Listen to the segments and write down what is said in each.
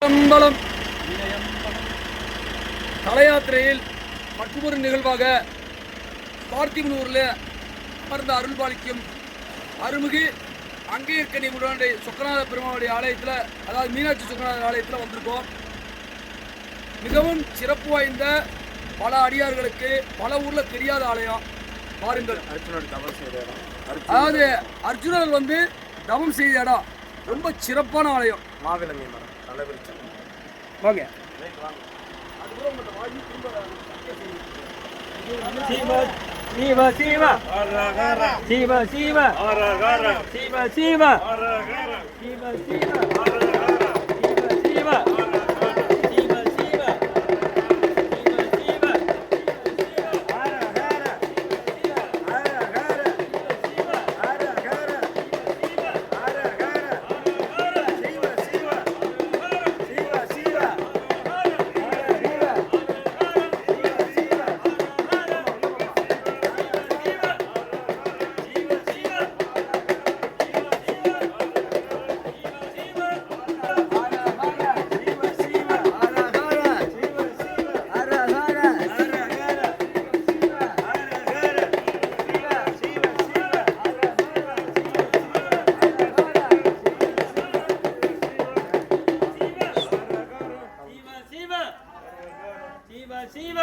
அம்பலம் தலையாத்திரையில் மற்றொரு நிகழ்வாக பார்த்திபனூரில் அமர்ந்த அருள்பாலிக்கும் அருள்மிகு அங்கேயர்கனி உடனே சொக்கநாத பெருமாளுடைய ஆலயத்தில், அதாவது மீனாட்சி சொக்கநாதர் ஆலயத்தில் வந்திருக்கோம். மிகவும் சிறப்பு வாய்ந்த பல அடியார்களுக்கு பல ஊரில் தெரியாத ஆலயம். பாருங்கள், அதாவது அர்ஜுனர் தவம் செய்த இடம், ரொம்ப சிறப்பான ஆலயம். மாவிலங்கை மரம் தலைவிரிச்சம் வாங்க. சிவ சிவ சிவ சிவ சிவ சிவ சிவ சிவ சிவ சிவ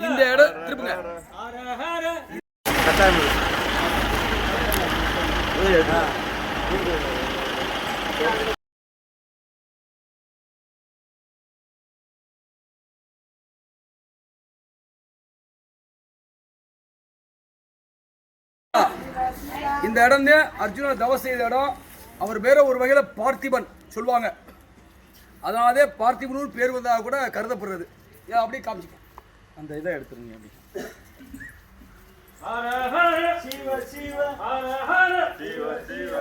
இந்த இடம் திருப்புங்க. இந்த இடம் அர்ஜுனர் தவம் செய்த இடம். அவர் பேர ஒரு வகையில பார்த்திபன் சொல்லுவாங்க. அதனாலே பார்த்திபனூர் பேர் வந்ததாக கூட கருதப்படுறது. அப்படியே காமிச்சிக்க, அந்த இதை எடுத்துருங்க. அப்படி சிவ சிவ சிவ சிவ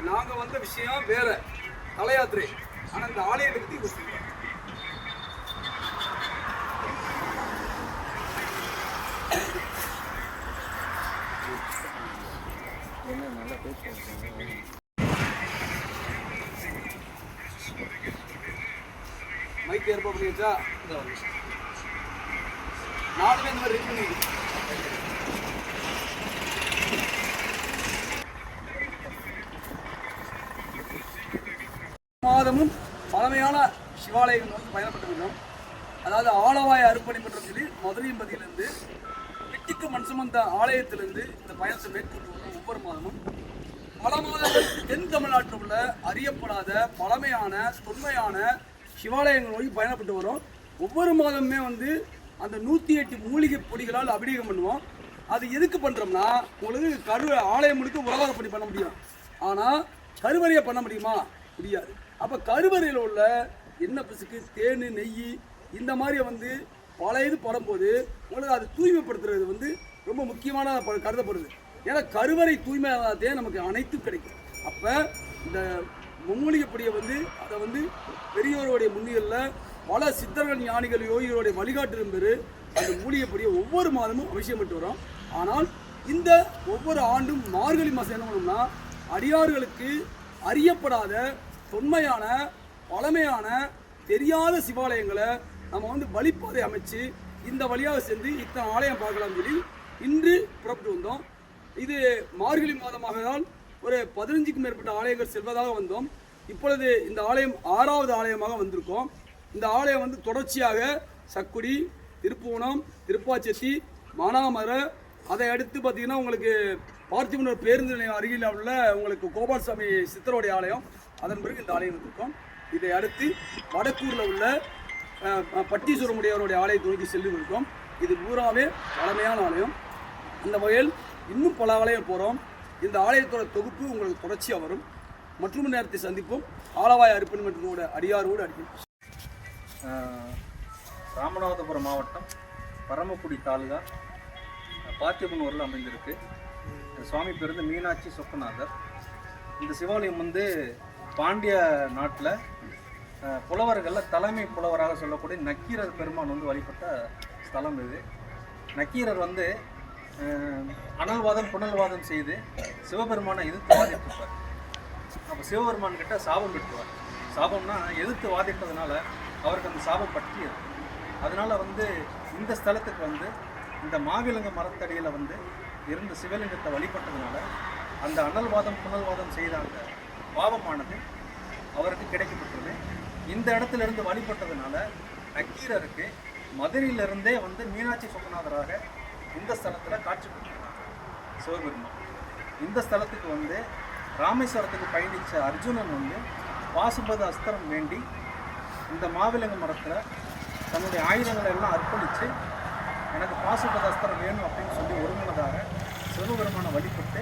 நாங்கள் வந்த விஷயம் வேற, தலையாத்திரை. ஆனால் இந்த ஆலயத்தை பற்றி யோசிக்கிறோம். மைக் ஏற்பாடு பண்ணி வச்சா 4 பேர் இந்த மாதிரி ரெடி பண்ணி மாதமும் பழமையான சிவாலயங்கள் பயணப்பட்டிருக்கிறோம். அதாவது ஆலவாய அர்ப்பணிமன்றம் சொல்லி மதுரையம்பதியிலிருந்து வெட்டிக்கு மண் சுமந்த ஆலயத்திலிருந்து இந்த பயணத்தை மேற்கொண்டு வரும். ஒவ்வொரு மாதமும் பல மாதங்கள் தென் தமிழ்நாட்டில் உள்ள அறியப்படாத பழமையான தொன்மையான சிவாலயங்கள் நோக்கி பயணப்பட்டு வரும். ஒவ்வொரு மாதமுமே அந்த 108 மூலிகை பொடிகளால் அபிஷேகம் பண்ணுவோம். அது எதுக்கு பண்ணுறோம்னா, உங்களுக்கு ஆலயம் முழுக்க உலகார பண்ணி பண்ண முடியும். ஆனால் கருவறையை பண்ண முடியுமா? முடியாது. அப்போ கருவறையில் உள்ள எண்ணெய் பிசுக்கு, தேன், நெய் இந்த மாதிரி பல இது படும்போது உங்களுக்கு அது தூய்மைப்படுத்துறது ரொம்ப முக்கியமான கருதப்படுது. ஏன்னா கருவறை தூய்மையானதே நமக்கு அனைத்தும் கிடைக்கும். அப்போ இந்த மூலிகைப்பொடியை அதை பெரியோருடைய முன்னிலையில் பல சித்தர்கள், ஞானிகள், யோகிகளுடைய வழிகாட்டிலும் பெரு அந்த மூலிகைப்பொடியை ஒவ்வொரு மாதமும் அவசியம் பண்ணிட்டு வரோம். ஆனால் இந்த ஒவ்வொரு ஆண்டும் மார்கழி மாதம் என்ன பண்ணோம்னா, அடியார்களுக்கு அறியப்படாத தொன்மையான பழமையான தெரியாத சிவாலயங்களை நம்ம வழிபாதை அமைச்சு இந்த வழியாக சென்று இத்தனை ஆலயம் பார்க்கலாம் சொல்லி இன்று புறப்பட்டு வந்தோம். இது மார்கழி மாதமாகதான் ஒரு 15க்கும் மேற்பட்ட ஆலயங்கள் செல்வதாக வந்தோம். இப்பொழுது இந்த ஆலயம் 6வது ஆலயமாக வந்திருக்கோம். இந்த ஆலயம் தொடர்ச்சியாக சக்குடி, திருப்புவனம், திருப்பாச்செத்தி, மானாமர, அதை அடுத்து பார்த்தீங்கன்னா உங்களுக்கு பார்த்திபனூர் பேருந்து நிலையம் அருகில் உள்ள உங்களுக்கு கோபால்சாமி சித்தருடைய ஆலயம், அதன் பிறகு இந்த ஆலயம் இருக்கும். இதை அடுத்து வடக்கூரில் உள்ள பட்டீஸ்வரமுடையவருடைய ஆலயத்தை நோக்கி செல்லு இருக்கும். இது பூராவே பழமையான ஆலயம். அந்த வகையில் இன்னும் பல ஆலயம் போகிறோம். இந்த ஆலயத்தோட தொகுப்பு உங்களுக்கு தொடர்ச்சியாக வரும். மற்றும் நேரத்தை சந்திப்போம். ஆலவாய் அர்ப்பணி மன்றத்தோட அடியாரோடு அடிக்கும். ராமநாதபுரம் மாவட்டம் பரமக்குடி தாலுகா பார்த்திபனூரில் அமைந்திருக்கு. சுவாமி பேர் வந்து மீனாட்சி சொக்கநாதர். இந்த சிவாலயம் வந்து பாண்டிய நாட்டில் புலவர்களில் தலைமை புலவராக சொல்லக்கூடிய நக்கீரர் பெருமான் வந்து வழிபட்ட ஸ்தலம் இது. நக்கீரர் வந்து அனல்வாதம் புனல்வாதம் செய்து சிவபெருமானை எதிர்த்து வாதிட்டிருப்பார். அப்போ சிவபெருமான் கிட்ட சாபம் பெற்றுவார். சாபம்னா எதிர்த்து வாதிட்டதுனால அவருக்கு அந்த சாபம் பற்றியது. அதனால வந்து இந்த ஸ்தலத்துக்கு வந்து இந்த மாவிலங்க மரத்தடியில் வந்து இருந்த சிவலிங்கத்தை வழிபட்டதுனால அந்த அனல்வாதம் புனல்வாதம் செய்த அந்த பாவமானது அவருக்கு கிடைக்கப்பட்டது. இந்த இடத்துல இருந்து வழிபட்டதுனால நக்கீரருக்கு மதுரையிலிருந்தே வந்து மீனாட்சி சொக்கநாதராக இந்த ஸ்தலத்தில் காட்சி கொடுத்துருக்காங்க சிவபெருமான். இந்த ஸ்தலத்துக்கு வந்து ராமேஸ்வரத்துக்கு பயணித்த அர்ஜுனன் வந்து பாசுபத அஸ்திரம் வேண்டி இந்த மாவிலங்க மரத்தில் தன்னுடைய ஆயுதங்களை எல்லாம் அர்ப்பணித்து எனக்கு பாசுபத அஸ்திரம் வேணும் அப்படின்னு சொல்லி ஒருமனதாக சிவபெருமானை வழிபட்டு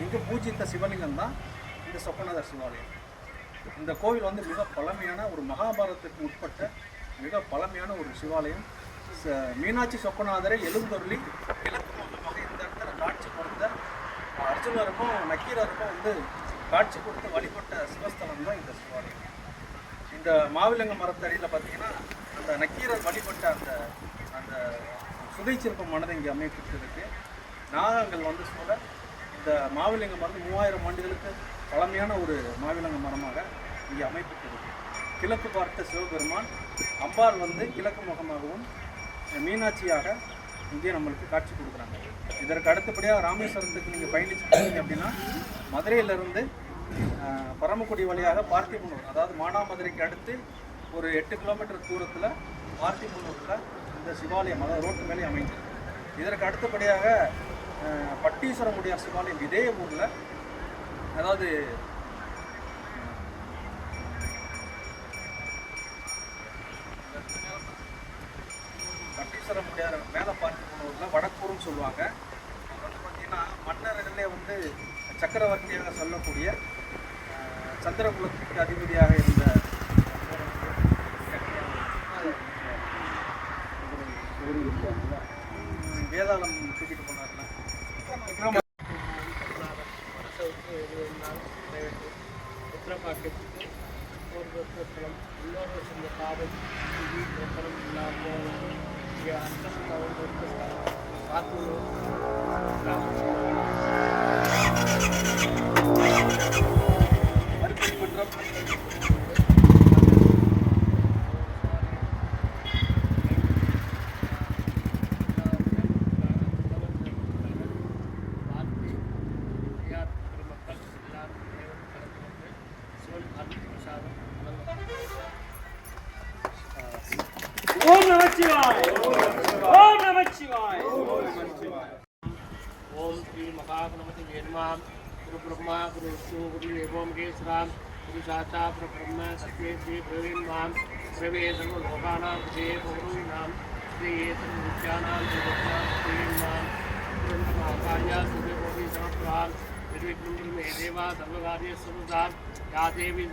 இங்கே பூஜித்த சிவலிங்கம் தான் இந்த சொக்கநாதர் சிவாலயம். இந்த கோவில் வந்து மிக பழமையான ஒரு மகாபாரதத்துக்கு உட்பட்ட மிக பழமையான ஒரு சிவாலயம். மீனாட்சி சொக்கநாதரை எழுந்தருளி கிழக்கு முகமாக இந்த இடத்துல காட்சி கொடுத்த அர்ஜுனருக்கும் நக்கீரருக்கும் வந்து காட்சி கொடுத்து வழிபட்ட சிவஸ்தலம் தான் இந்த சிவாலயம். இந்த மாவிலங்க மரத்தடியில் பார்த்தீங்கன்னா அந்த நக்கீரர் வழிபட்ட அந்த அந்த சுதை சிற்பமானது இங்கே அமைப்பிருக்கு. நாகங்கள் வந்து சூழ இந்த மாவிலங்க மரம் 3000 ஆண்டுகளுக்கு பழமையான ஒரு மாவிலங்க மரமாக இங்கே அமைப்பிருக்கு. கிழக்கு பார்த்த சிவபெருமான், அம்பாள் வந்து கிழக்கு முகமாகவும் மீனாட்சியாக இங்கே நம்மளுக்கு காட்சி கொடுக்குறாங்க. இதற்கு அடுத்தபடியாக ராமேஸ்வரத்துக்கு நீங்கள் பயணிச்சு போனீங்க அப்படின்னா மதுரையிலிருந்து பரமக்குடி வழியாக பார்த்திபனூர், அதாவது மானாமதுரைக்கு அடுத்து ஒரு 8 கிலோமீட்டர் தூரத்தில் பார்த்திபனூரில் இந்த சிவாலயம், அதாவது ரோட்டு மேலே அமைந்திருக்கு. இதற்கு அடுத்தபடியாக பட்டீஸ்வரமுடையார் சிவாலயம் இதே ஊரில், அதாவது பட்டீஸ்வரமுடையார் மேலே பார்த்திபனூரில் வடக்கூர்னு சொல்லுவாங்க. அவர் வந்து பார்த்திங்கன்னா மன்னர்களே வந்து சக்கரவர்த்தியாக சொல்லக்கூடிய சந்திரகுலத்துக்கு அதிபதியாக இருந்த வேதாளம் தூக்கிட்டு போனார்ல ஓம் நமச்சிவாய. ஓம் நமச்சிவாய. ஓம் ஸ்ரீ மகாகணபதி நமः. குரு பிரம்மா குரு விஷ்ணு குரு தேவோ மகேஸ்வரம் குரு சாட்சாத் பரபிரம்ம தஸ்மை ஸ்ரீ பிரவீன்மாம் பிரவே சர்வலோகானாம் விஜயே பௌரவீனாம் ஸ்ரீயே சர்வவித்யானாம் ஸ்ரீமாம் ஆகார்யா சூர்யகோடி சமப்ரபாம் நிர்விக்னம் மே தேவா சர்வகார்யேஷு சர்வதா யா தேவி